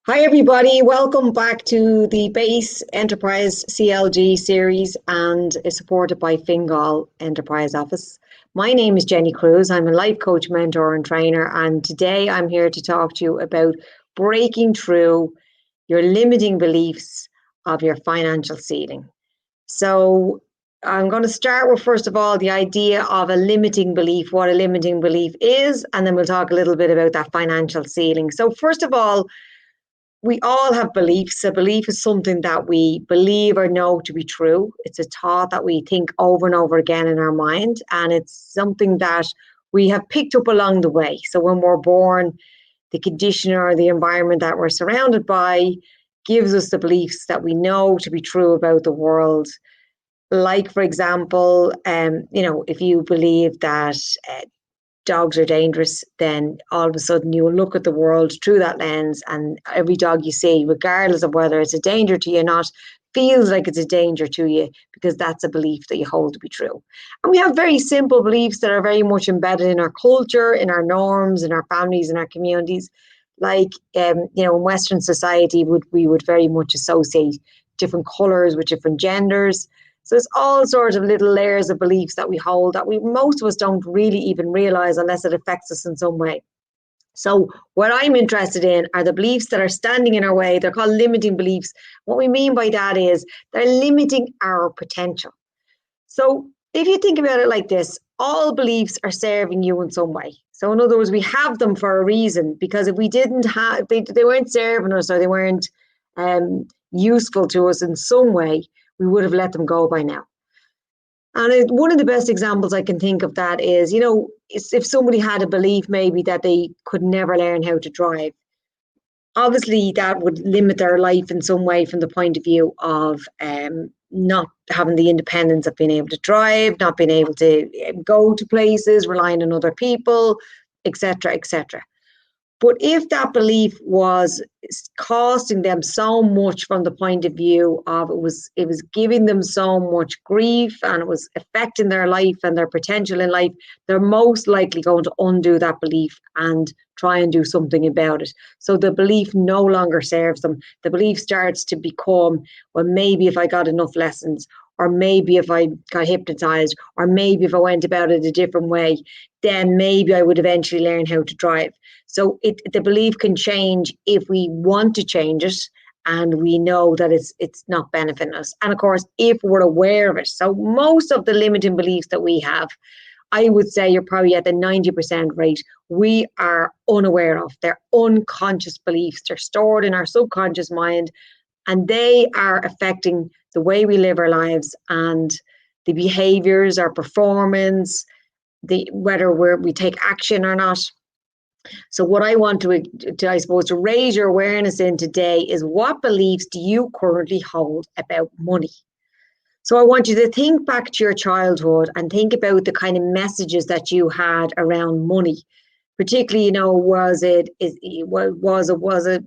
Hi everybody, welcome back to the Base Enterprise CLG series and is supported by Fingal Enterprise Office. My name is Jennie Cruise. I'm a life coach, mentor and trainer, and today I'm here to talk to you about breaking through your limiting beliefs of your financial ceiling. So I'm going to start with, first of all, the idea of a limiting belief, what a limiting belief is, and then we'll talk a little bit about that financial ceiling. So first of all, we all have beliefs. A belief is something that we believe or know to be true. It's a thought that we think over and over again in our mind, and it's something that we have picked up along the way. So when we're born, the conditioner or the environment that we're surrounded by gives us the beliefs that we know to be true about the world. Like, for example, if you believe that dogs are dangerous, then all of a sudden you will look at the world through that lens, and every dog you see, regardless of whether it's a danger to you or not, feels like it's a danger to you because that's a belief that you hold to be true. And we have very simple beliefs that are very much embedded in our culture, in our norms, in our families, in our communities. Like, in Western society, we would very much associate different colors with different genders. So it's all sorts of little layers of beliefs that we hold that most of us don't really even realize unless it affects us in some way. So what I'm interested in are the beliefs that are standing in our way. They're called limiting beliefs. What we mean by that is they're limiting our potential. So if you think about it like this, all beliefs are serving you in some way. So in other words, we have them for a reason, because if we didn't have, they weren't serving us, or they weren't useful to us in some way, we would have let them go by now. And one of the best examples I can think of that is, if somebody had a belief maybe that they could never learn how to drive, obviously that would limit their life in some way from the point of view of not having the independence of being able to drive, not being able to go to places, relying on other people, etc., etc. But if that belief was costing them so much from the point of view of it was giving them so much grief, and it was affecting their life and their potential in life, they're most likely going to undo that belief and try and do something about it. So the belief no longer serves them. The belief starts to become, well, maybe if I got enough lessons, or maybe if I got hypnotized, or maybe if I went about it a different way, then maybe I would eventually learn how to drive. So the belief can change if we want to change it and we know that it's not benefiting us. And of course, if we're aware of it. So most of the limiting beliefs that we have, I would say you're probably at the 90% rate, we are unaware of. They're unconscious beliefs. They're stored in our subconscious mind, and they are affecting the way we live our lives and the behaviors, our performance, whether we take action or not. So what I want I suppose, to raise your awareness in today is, what beliefs do you currently hold about money? So I want you to think back to your childhood and think about the kind of messages that you had around money. Particularly, was it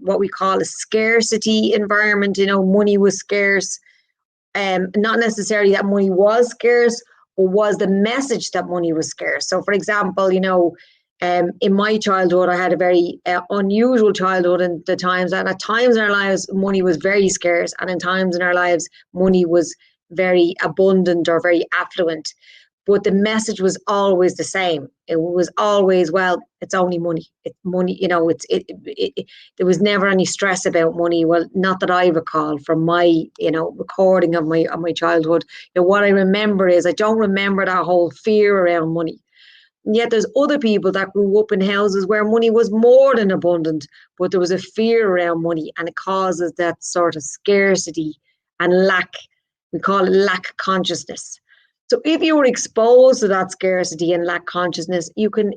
what we call a scarcity environment? Money was scarce. Not necessarily that money was scarce, or was the message that money was scarce. So, for example, in my childhood, I had a very unusual childhood in the times, and at times in our lives, money was very scarce, and in times in our lives, money was very abundant or very affluent. But the message was always the same. It was always, well, it's only money. It's money, there was never any stress about money. Well, not that I recall from my, recording of my childhood. What I remember is, I don't remember that whole fear around money. And yet there's other people that grew up in houses where money was more than abundant, but there was a fear around money, and it causes that sort of scarcity and lack. We call it lack consciousness. So if you were exposed to that scarcity and lack consciousness, you can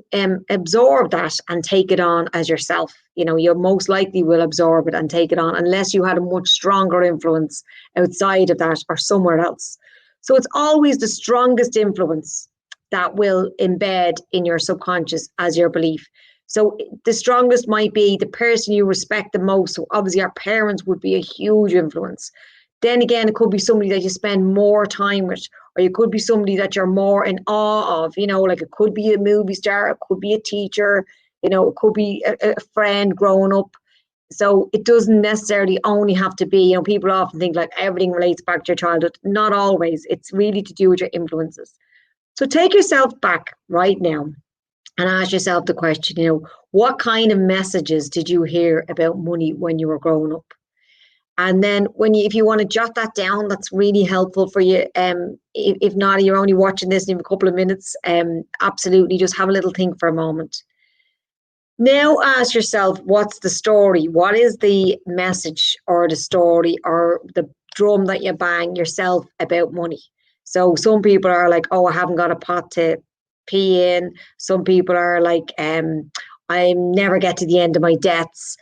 absorb that and take it on as yourself. You most likely will absorb it and take it on, unless you had a much stronger influence outside of that or somewhere else. So it's always the strongest influence that will embed in your subconscious as your belief. So the strongest might be the person you respect the most. So obviously our parents would be a huge influence. Then again, it could be somebody that you spend more time with, or you could be somebody that you're more in awe of, like it could be a movie star, it could be a teacher, it could be a friend growing up. So it doesn't necessarily only have to be, people often think like everything relates back to your childhood. Not always. It's really to do with your influences. So take yourself back right now and ask yourself the question, what kind of messages did you hear about money when you were growing up? And then if you want to jot that down, that's really helpful for you. If not, you're only watching this in a couple of minutes, absolutely just have a little think for a moment. Now ask yourself, what's the story? What is the message or the story or the drum that you bang yourself about money? So some people are like, oh, I haven't got a pot to pee in. Some people are like, I never get to the end of my debts.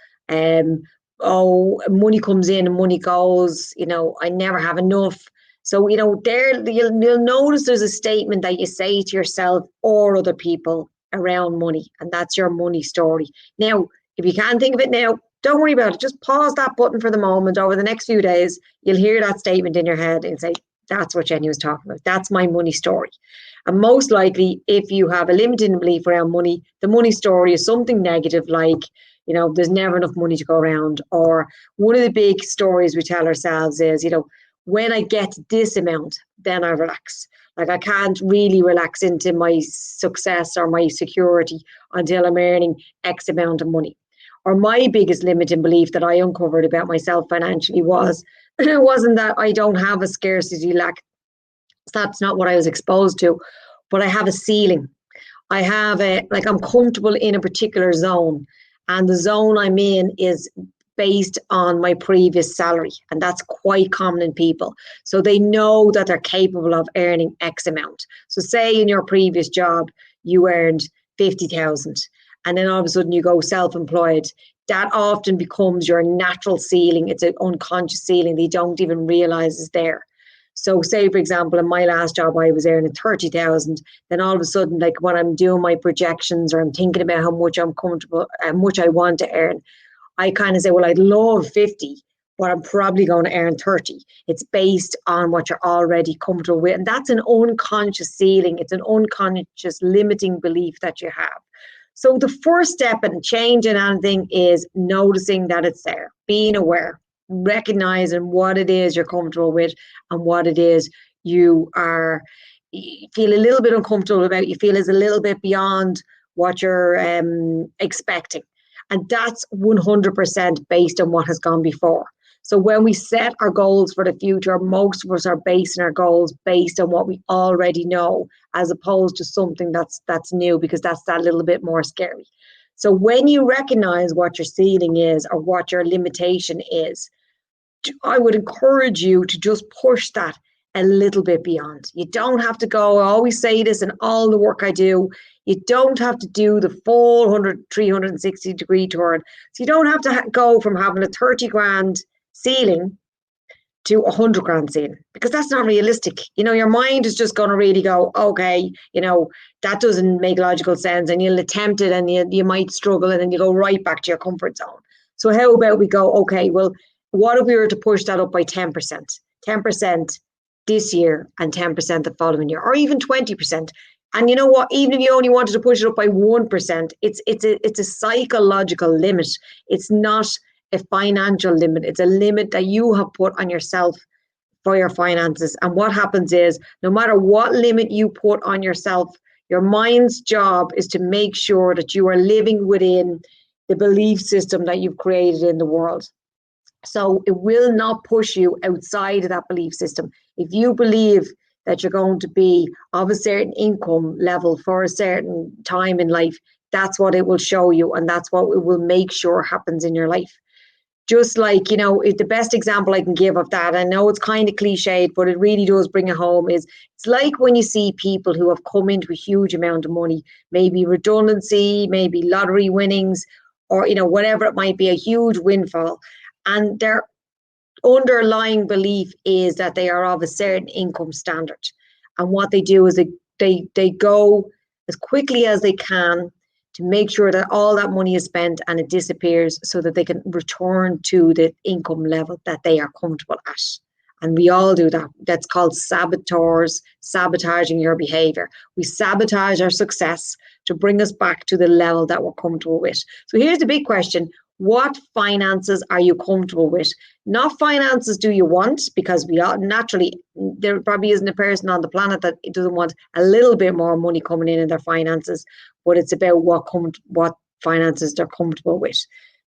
Oh, money comes in and money goes. I never have enough. So, there you'll notice there's a statement that you say to yourself or other people around money, and that's your money story. Now, if you can't think of it now, don't worry about it. Just pause that button for the moment. Over the next few days, you'll hear that statement in your head and say, that's what Jennie was talking about. That's my money story. And most likely, if you have a limiting belief around money, the money story is something negative like, there's never enough money to go around. Or one of the big stories we tell ourselves is, when I get this amount, then I relax. Like I can't really relax into my success or my security until I'm earning X amount of money. Or my biggest limiting belief that I uncovered about myself financially was, it wasn't that I don't have a scarcity lack. That's not what I was exposed to, but I have a ceiling. I have I'm comfortable in a particular zone, and the zone I'm in is based on my previous salary, and that's quite common in people. So they know that they're capable of earning X amount. So say in your previous job you earned 50,000, and then all of a sudden you go self-employed. That often becomes your natural ceiling. It's an unconscious ceiling they don't even realize is there. So say, for example, in my last job, I was earning 30,000. Then all of a sudden, like when I'm doing my projections or I'm thinking about how much I'm comfortable, how much I want to earn, I kind of say, well, I'd love 50, but I'm probably going to earn 30. It's based on what you're already comfortable with. And that's an unconscious ceiling. It's an unconscious limiting belief that you have. So the first step in changing anything is noticing that it's there, being aware, recognizing what it is you're comfortable with and what it is you feel a little bit uncomfortable about, you feel is a little bit beyond what you're expecting. And that's 100% based on what has gone before. So when we set our goals for the future, most of us are basing our goals based on what we already know, as opposed to something that's new, because that's that little bit more scary. So when you recognize what your ceiling is or what your limitation is, I would encourage you to just push that a little bit beyond. You don't have to go, I always say this in all the work I do, you don't have to do the full 360 degree turn. So you don't have to go from having a 30 grand ceiling to 100 grand ceiling, because that's not realistic. Your mind is just going to really go, okay, that doesn't make logical sense, and you'll attempt it and you might struggle, and then you go right back to your comfort zone. So how about we go, okay, well, what if we were to push that up by 10%? 10% this year and 10% the following year, or even 20%. And you know what? Even if you only wanted to push it up by 1%, it's a psychological limit. It's not a financial limit. It's a limit that you have put on yourself for your finances. And what happens is, no matter what limit you put on yourself, your mind's job is to make sure that you are living within the belief system that you've created in the world. So it will not push you outside of that belief system. If you believe that you're going to be of a certain income level for a certain time in life, that's what it will show you, and that's what it will make sure happens in your life. Just like, the best example I can give of that, I know it's kind of cliched, but it really does bring it home, is it's like when you see people who have come into a huge amount of money, maybe redundancy, maybe lottery winnings, or, whatever it might be, a huge windfall. And their underlying belief is that they are of a certain income standard. And what they do is they go as quickly as they can to make sure that all that money is spent and it disappears, so that they can return to the income level that they are comfortable at. And we all do that. That's called saboteurs, sabotaging your behavior. We sabotage our success to bring us back to the level that we're comfortable with. So here's the big question. What finances are you comfortable with? Not finances do you want, because we are naturally, there probably isn't a person on the planet that doesn't want a little bit more money coming in their finances, but it's about what finances they're comfortable with.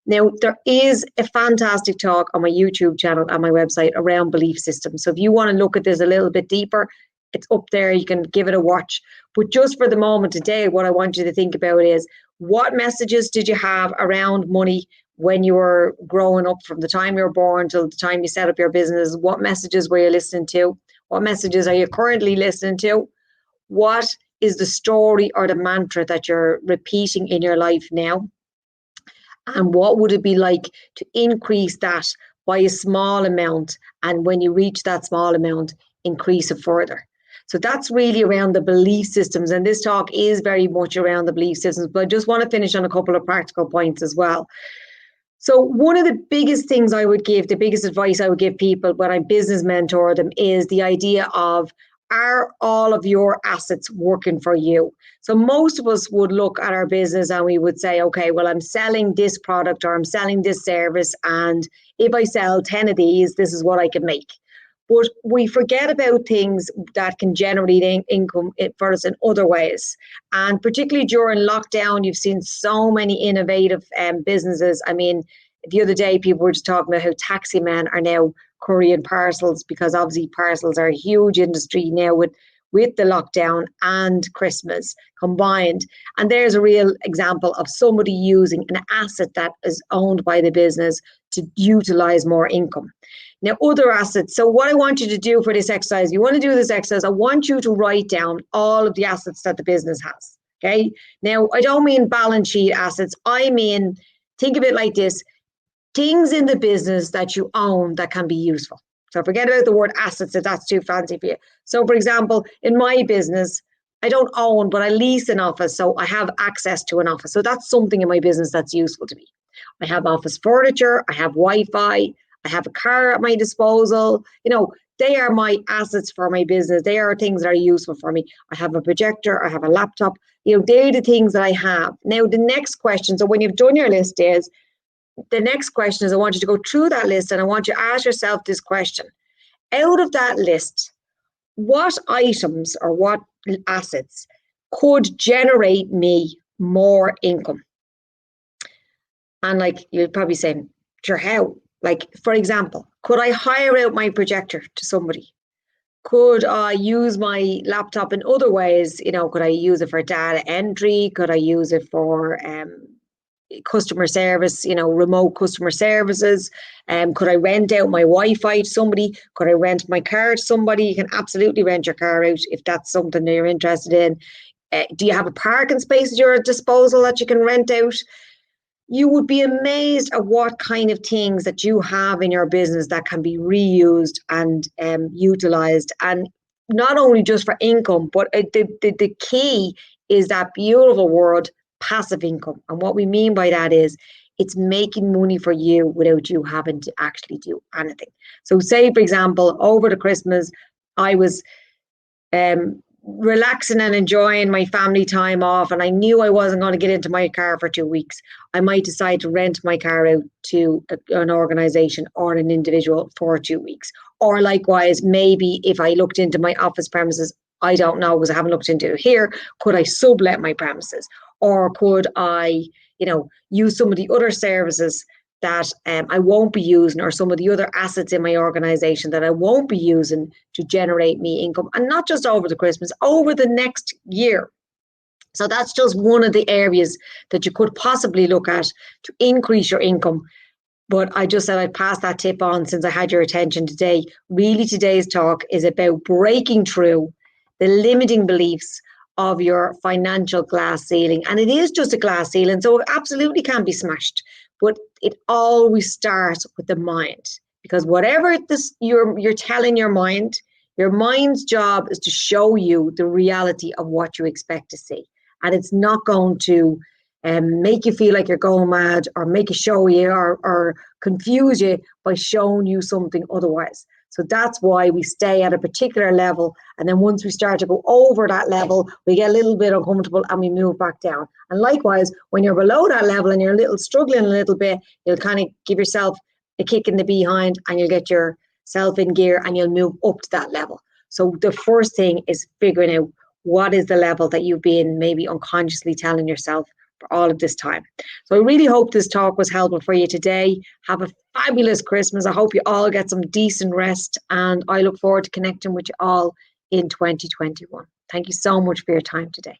Now, there is a fantastic talk on my YouTube channel and my website around belief systems. So if you want to look at this a little bit deeper, it's up there. You can give it a watch. But just for the moment today, what I want you to think about is, what messages did you have around money when you were growing up, from the time you were born till the time you set up your business? What messages were you listening to? What messages are you currently listening to? What is the story or the mantra that you're repeating in your life now? And what would it be like to increase that by a small amount? And when you reach that small amount, increase it further. So that's really around the belief systems. And this talk is very much around the belief systems, but I just want to finish on a couple of practical points as well. So one of the biggest things I would give, the biggest advice I would give people when I business mentor them, is the idea of, are all of your assets working for you? So most of us would look at our business and we would say, okay, well, I'm selling this product or I'm selling this service, and if I sell 10 of these, this is what I can make. But we forget about things that can generate income for us in other ways. And particularly during lockdown, you've seen so many innovative businesses. I mean, the other day, people were just talking about how taxi men are now couriering parcels, because obviously parcels are a huge industry now with the lockdown and Christmas combined. And there's a real example of somebody using an asset that is owned by the business to utilize more income. Now, other assets. So what I want you to do for this exercise, you want to do this exercise, I want you to write down all of the assets that the business has. Okay. Now, I don't mean balance sheet assets. I mean, think of it like this: things in the business that you own that can be useful. So forget about the word assets if that's too fancy for you. So for example, in my business, I don't own, but I lease an office. So I have access to an office. So that's something in my business that's useful to me. I have office furniture, I have Wi-Fi, I have a car at my disposal. They are my assets for my business. They are things that are useful for me. I have a projector, I have a laptop. They're the things that I have. Now, the next question, so when you've done your list, is the next question is, I want you to go through that list and I want you to ask yourself this question. Out of that list, what items or what assets could generate me more income? And you're probably saying, sure, how? For example, could I hire out my projector to somebody? Could I use my laptop in other ways? Could I use it for data entry? Could I use it for customer service, remote customer services? Could I rent out my Wi-Fi to somebody? Could I rent my car to somebody? You can absolutely rent your car out if that's something that you're interested in. Do you have a parking space at your disposal that you can rent out? You would be amazed at what kind of things that you have in your business that can be reused and utilized, and not only just for income, but the key is that beautiful word, passive income. And what we mean by that is, it's making money for you without you having to actually do anything. So say, for example, over the Christmas, I was relaxing and enjoying my family time off, and I knew I wasn't going to get into my car for 2 weeks. I might decide to rent my car out to an organization or an individual for 2 weeks. Or likewise, maybe if I looked into my office premises, I don't know, because I haven't looked into it here, could I sublet my premises? Or could I, use some of the other services that I won't be using, or some of the other assets in my organization that I won't be using to generate me income? And not just over the Christmas, over the next year. So that's just one of the areas that you could possibly look at to increase your income. But I just said I'd pass that tip on since I had your attention today. Really, today's talk is about breaking through the limiting beliefs of your financial glass ceiling. And it is just a glass ceiling, so it absolutely can be smashed. But it always starts with the mind, because whatever you're telling your mind's job is to show you the reality of what you expect to see. And it's not going to make you feel like you're going mad, or make you show you or confuse you by showing you something otherwise. So that's why we stay at a particular level. And then once we start to go over that level, we get a little bit uncomfortable and we move back down. And likewise, when you're below that level and you're a little struggling a little bit, you'll kind of give yourself a kick in the behind and you'll get yourself in gear and you'll move up to that level. So the first thing is figuring out what is the level that you've been maybe unconsciously telling yourself for all of this time. So I really hope this talk was helpful for you today. Have a fabulous Christmas. I hope you all get some decent rest, and I look forward to connecting with you all in 2021. Thank you so much for your time today.